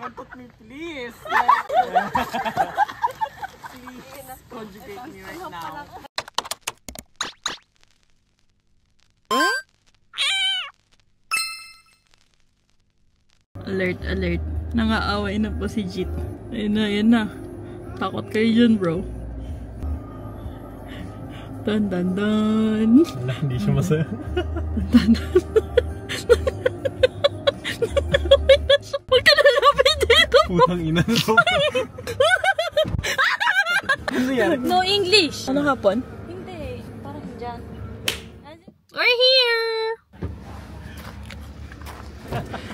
Don't put me, please. Please conjugate me right now. Alert, alert. Nangaaway na po si Jit. Ayun na, ayun na. Takot kayo dyan, bro. Dun, dun, dun. Wala, hindi siya masaya. Dun, dun, dun. Huwag ka nalapit dito. Putang ina na to. Ano yan? No English. Ano hapon? Hindi. Parang dyan. We're here!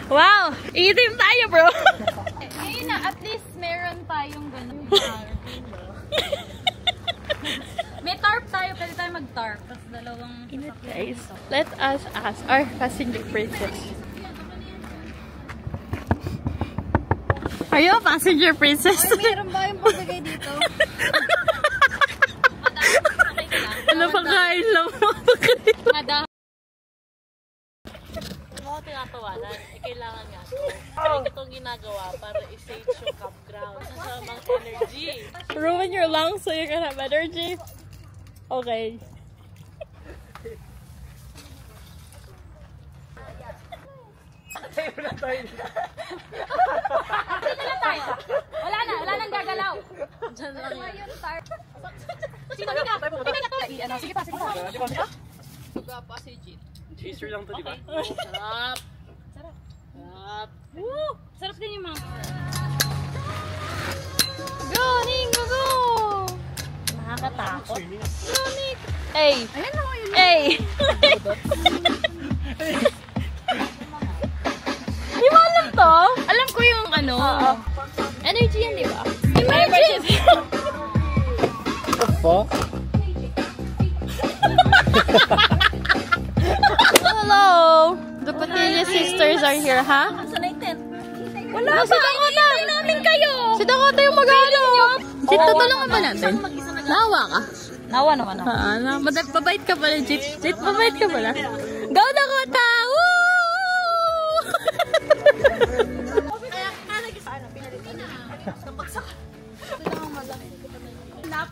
Wow! Itim tayo, bro! Ngayon na, at least meron tayong ganun. May tarp tayo, pwede tayo mag-tarp. Tapos dalawang... Guys, let us ask our passenger princess. Are you a passenger princess? Ay, meron ba yung pagbigay dito? Ano pang kain lang mo? Madam. Ako tinatawanan, kailangan nga ito. Pero itong ginagawa para i-save yung campground. Nasamang energy. Ruin your lungs so you can have energy? Okay. Dito na tayo. Wala nang gagalaw. Diyan lang yun. Sino ka? Sige pa, sige pa. Suga pa si Jit. Chaser lang to, di ba? Sarap. Sarap. Sarap. Woo! Sarap din yung mga... Go, Ningo, go! Nakakatakot. Go, Nick! Hey! Ayan na, yun. Hey! Di mo alam to? Alam ko yung ano. Energy yan, di ba? Emergency! What the fuck? Hello! The Patillas sisters are here, ha? Saan na yung tent? Wala pa! Si Dakota! Namin kayo! Si Dakota yung mag-ano! Jit, tutulungan ba natin? Nawa ka? Nawa naman ako. Mabait ka pala, Jit. Jit, mabait ka pala. Go, Dakota! Woo!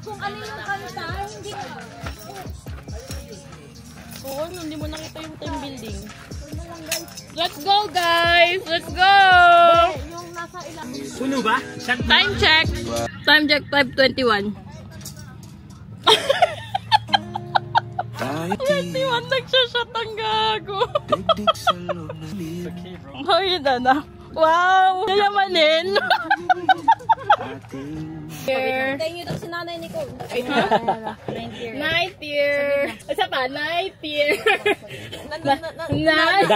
Kung ano yung kanta, hindi ko. Oo, hindi mo nakita yung team building. Let's go, guys! Let's go! Yung nasa ilang... Puno ba? Shot ba? Time check! Time check, 5:21. 21, nagsashot ang gago. Okay, bro. Oh, yun na. Wow! Yayamanin! Here. Tayo nyo daw si Nanay Nicole. Night year. Isa pa, night year. Night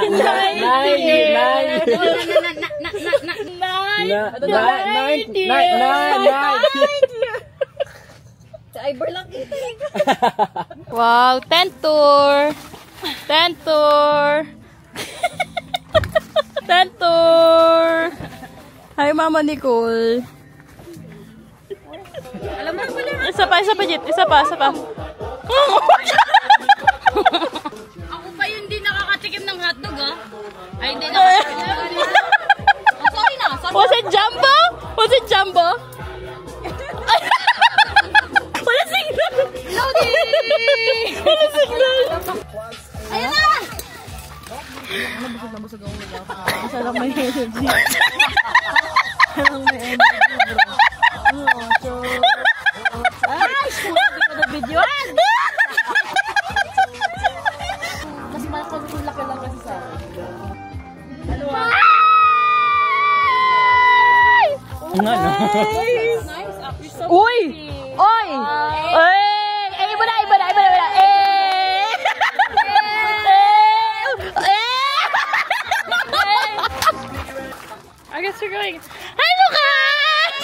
Sa Ivor lang kita. Wow, tent tour. Tent tour. Tent tour. Hi, Mama Nicole. Alam mo na pala. Isa pa, Jit. Isa pa. Ako pa yung hindi nakakatikim ng hotdog, ha? Ay, hindi nakakatikim. Sorry na. Was it Jumbo? Was it Jumbo? Wala signal! Loading! Wala signal! Ayun na! Nabusog ako nila. Isa lang may energy. Isa lang may energy, bro. Ay! Hindi ko na videoan! Mas laki lang kasi sa akin. Ano ba? Nga, no? Nice. After so Uy! Oy! Oy! Iba na! I guess you're going. Hi, Lucas!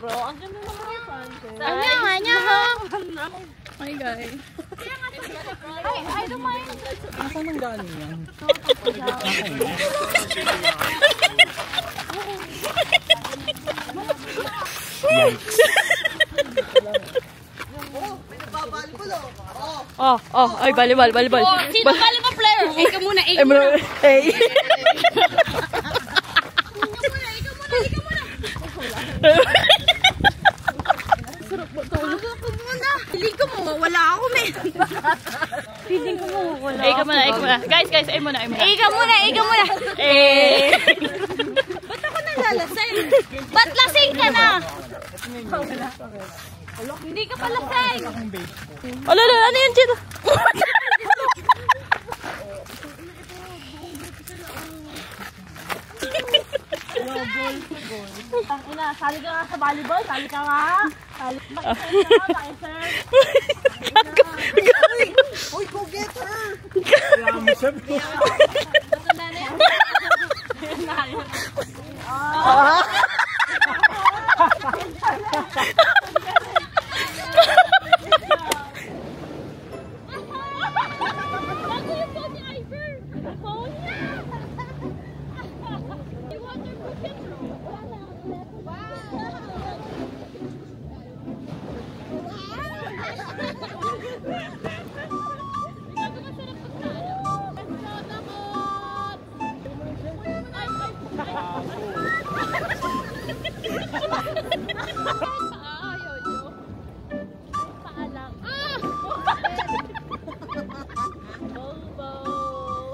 bro, ang ganda naman yung Frances. Hi, guys. I don't mind. Saan nang galing yan? Yikes. Ay, volleyball. Sino volleyball player? Ikaw muna, Ay mo na. Ay. Ligo mo, wala ako, men. Feeling ko mo, wala ako. Ikaw muna. Guys, ay muna. Ikaw muna. Eh. Ba't ako nalalasing? Ba't lasing ka na? Hindi ka pa lasing. Ano yan, Chito? Sali ka nga sa volleyball, sali ka nga. Uy, go get her!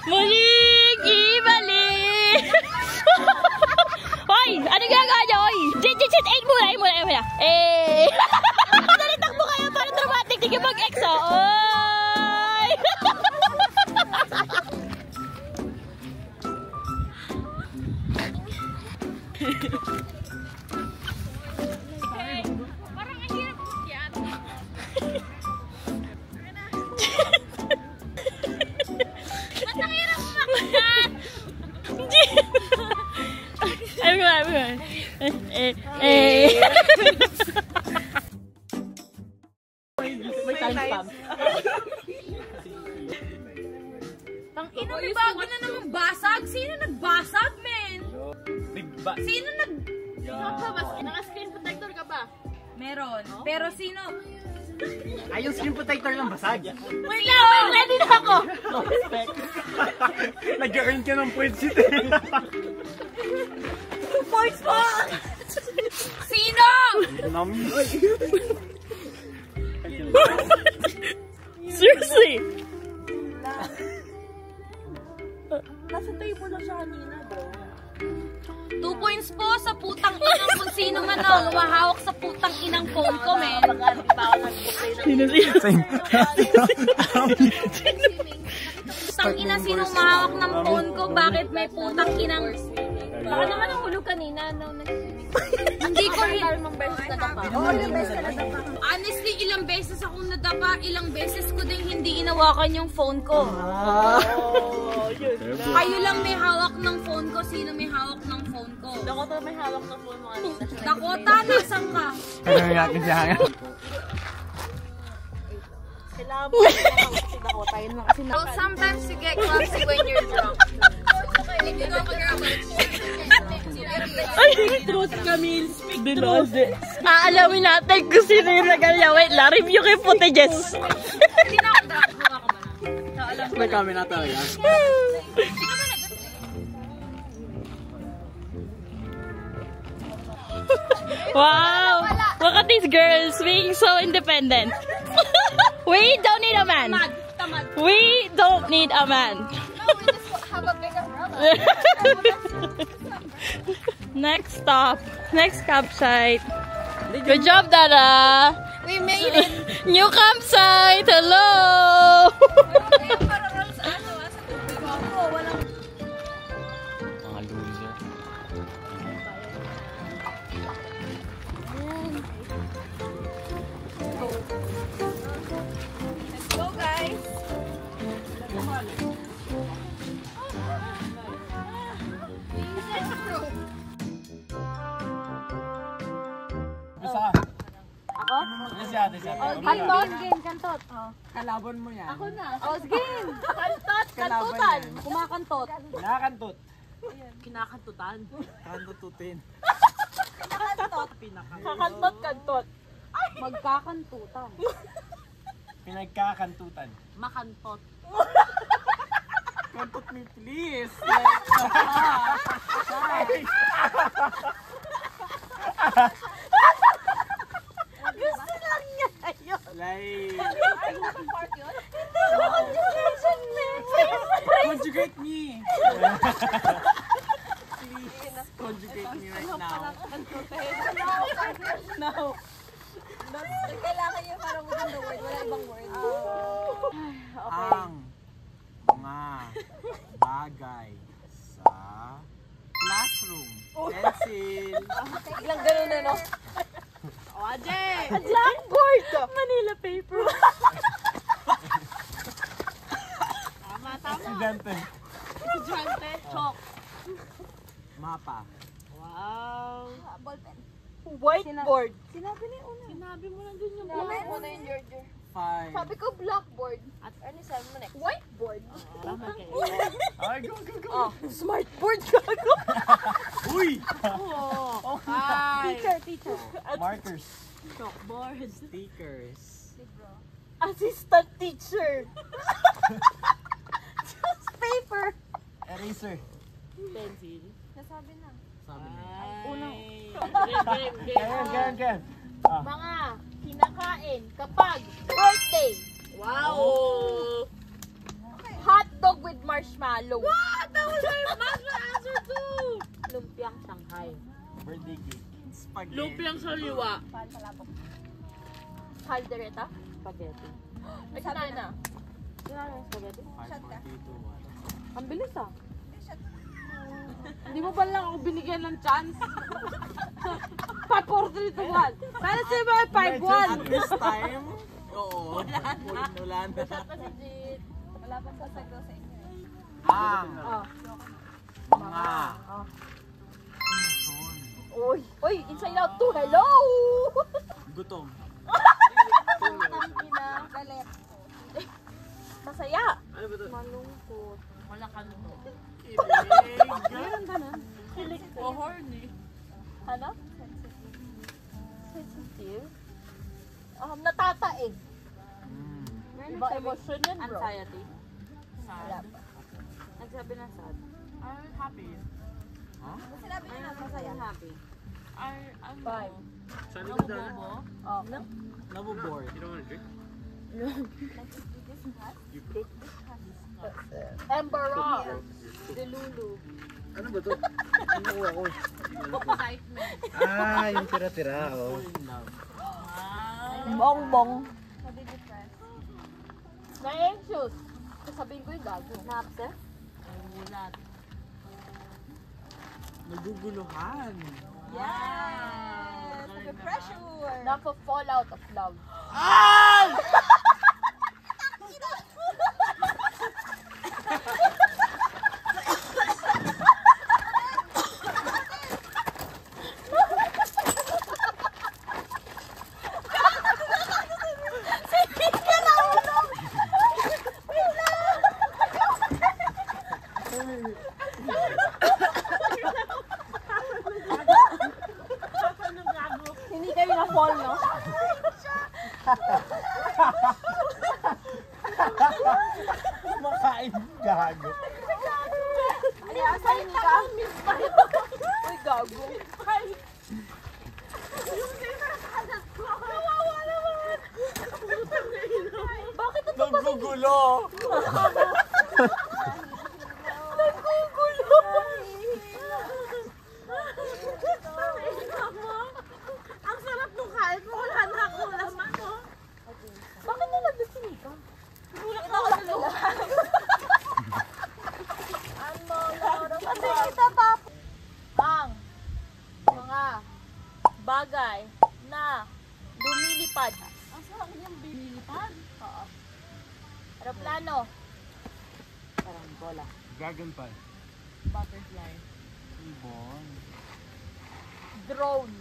Muling ibalik! Hoy! Ano ginagawa niyo, hoy? Sit! Ay muna! Eh! Dali, takbo kayo para dramatic! Tigil mag-exo! Oy! Parang ang hirap yan. Ba't ang hirap umakyat? Ay mo. Eh. May time stamp. Tang ina, may bago na naman basag. Sino nagbasag, men? Big ba? Sino nag... Naka-screen protector ka ba? Meron. Pero sino... Ay, yung screen protector lang basag. Wait lang! Ready na ako! No respect. Nag-earn ka ng points ito. Points mo! Sino? Nami. Seriously? Nasa table na siya kanina, bro. 2 points po sa putang inang kung sino man ang humahawak sa putang inang phone ko, men. Putang ina, sino humahawak ng phone ko? Bakit may putang inang... Baka naman ang hulog kanina, no? Hindi ko rin... Ilang beses na dapa. Oo, ilang beses na dapa. Honestly, ilang beses akong nadapa, ilang beses ko din hindi inawakan yung phone ko. Kayo lang may hawak ng phone ko. Sino may hawak ng phone ko? Dakota may hawak ng phone mo kanina. Dakota, nasan ka? Ano natin siya hanga? Kailangan mo si Dakota. Yun lang kasi Well, sometimes you get clumsy when you're drunk. Hindi ko Ay! Truth Camille, speak the Lord. Aalamin natin kung sino yung nagalya. Wait lang, review kay footages. Hindi na ako drunk. Hawa ka ba na? May kami na talaga. Wow! Look at these girls being so independent. We don't need a man. Tamad. We don't need a man. No, we just have a bigger brother. Next stop. Next campsite. Good job, Dada. We made it. New campsite. Hello. Parang sa ano, sa tubig ako. Walang... Mga loser. Let's go, guys. Bisa ka. Ako? Bisa. Kantot? Game, kantot. Kalaban mo yan. Ako na. Oh, game. Kantot. Kantutan. Kumakantot. Nakakantot. Kinakantutan. Kantututin. Kantot. Kakantot, kantot. Magkakantutan. Pinagkakantutan. Makantot. Don't put me, please. Gusto lang niya yun. Like, Part yun? Conjugation me. conjugate me. Please, conjugate me right now. No. Kailangan niya parang within the word. Wala ibang word. Ang mga bagay sa classroom. Pencil. Biglang ganun na, no? O, Ajay. Blackboard. Manila paper. Tama. Estudyante. Estudyante. Chalk. Mapa. Wow. Ballpen. Whiteboard. Sinabi niya una. Sinabi mo na din yung Sinabi mo na yung George. 5. Sabi ko blackboard. At ano sabi mo next? Whiteboard. Tama kayo. Ay, go, go, go. Oh, smartboard gago. Uy! Oh. Hi. Teacher. Markers. Chalkboard. Stickers. Assistant teacher. Paper. Eraser. Pencil. Nasabi na. Sabi niya. Unang. Ganyan. Mga kinakain kapag birthday. Wow. Hot dog with marshmallow. What? That was my answer too. Lumpiang Shanghai. Birthday cake. Spaghetti. Lumpiang saliwa. Caldereta. Spaghetti. Ay, sabi na. Sinabi yung spaghetti? 5, 4, 3, 2, 1. Ang bilis ah. Hindi mo ba lang ako binigyan ng chance? 5, 4, 3, 2, 1. Sana sa'yo ba At 5, 1? this time, oo. Wala na. Kasi Jit. Wala pang sasagaw sa inyo. Ang Oh. mga emosyon. Uy. Uy, inside out to. Hello! Gutom. Tangina. Galit. Masaya. Ano ba ito? Malungkot. Wala ka nito. Kilig. Meron ganun. Kilig O horny. Ano? Sensitive. Natataig. Meron Iba emotion yun, bro. Anxiety. Wala Sad. pa. Nagsabi na sad. I'm happy. Huh? Sinabi niya na masaya. I'm happy. I'm 5. Saan Nabubobo. Oh. Nabobored. You don't want to drink? You cook? Embarrass. Delulu. Ano ba ito? Ano nakuha ko? Excitement. Ah, yung tira-tira, oh. Bongbong. Na-anxious. Sasabihin ko yung gago. Na-upset? Nagulat. Naguguluhan. Yes! Pressure! Napa-fall out of love. Hindi kayo na-fall, no? Makain gago. Ay, asan ka? Uy, gago. Bakit ito ba? Nagugulo. Ang sarap nung kahit mo wala na ako laman, no? Bakit nalagdasin ka? Gulat ako sila. Kasi kita pa. Ang mga bagay na lumilipad. Ang sarap niyang binilipad. Oo. Aeroplano. Parang bola. Dragonfly. Butterfly. Ibon. Drone.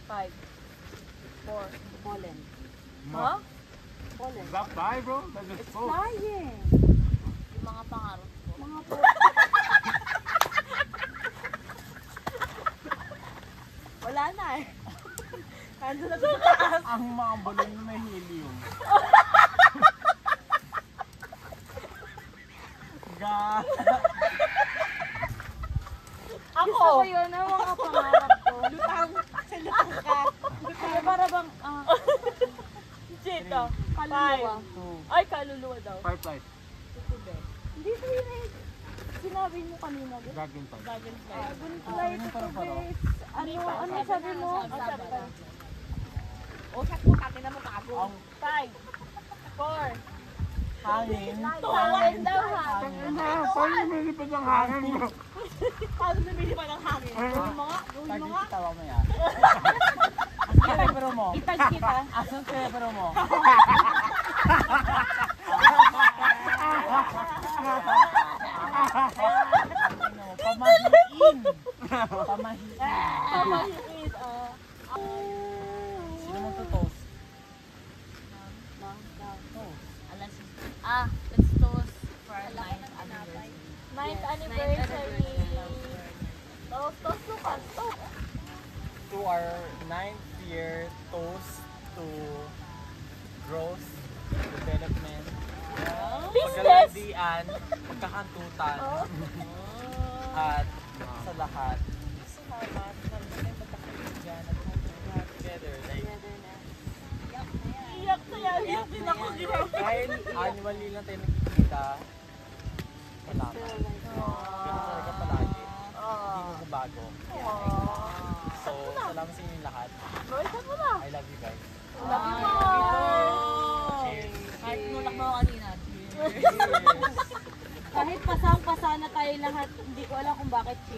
5. 4. Pollen. Huh? Pollen. Is that fly, bro? That's just smoke. Flying. Yung mga pangarap ko. Mga po. Wala na eh. Ando na sa taas. Ang mga balon na may helium. Ga. Gusto ko yun ang mga pangarap ko. Lutang. Sa lutang ka. Kaya para bang, Chito. kaluluwa. Ay, kaluluwa daw. Firefly. Hindi ko yun eh. Sinabi mo kanina. Dragonfly. Dragonfly, tubig. Ano sabi mo? Ang 5, 4, hangin. Hangin daw, hangin. Paano lumilipad ang hangin mo? Paano lumilipad ang hangin? Pag tawa mo yan. Asan ang cerebro mo? Itag kita. Asan ang cerebro mo? Pamahiin. Pamahiin. Pamahiin, Sino mo to toast? Let's toast for our 9th anniversary. 9th anniversary. Toast, sukat, toast. To our 9th year toast to growth, development, Business! pagkalandian, pagkakantutan, at sa lahat. Salamat sa mga pagkakaibigan at lahat together. Like, Iyak na yan. Iyak din ako. kahit annually lang tayo nakikita, salamat. Ganun talaga palagi. Hindi mo bago. So, salamat sa inyong lahat. I love you guys. Love you, Cheers. Kahit nulak mo ako kanina. Cheers. Kahit pasang-pasa na tayo lahat, hindi ko alam kung bakit cheers.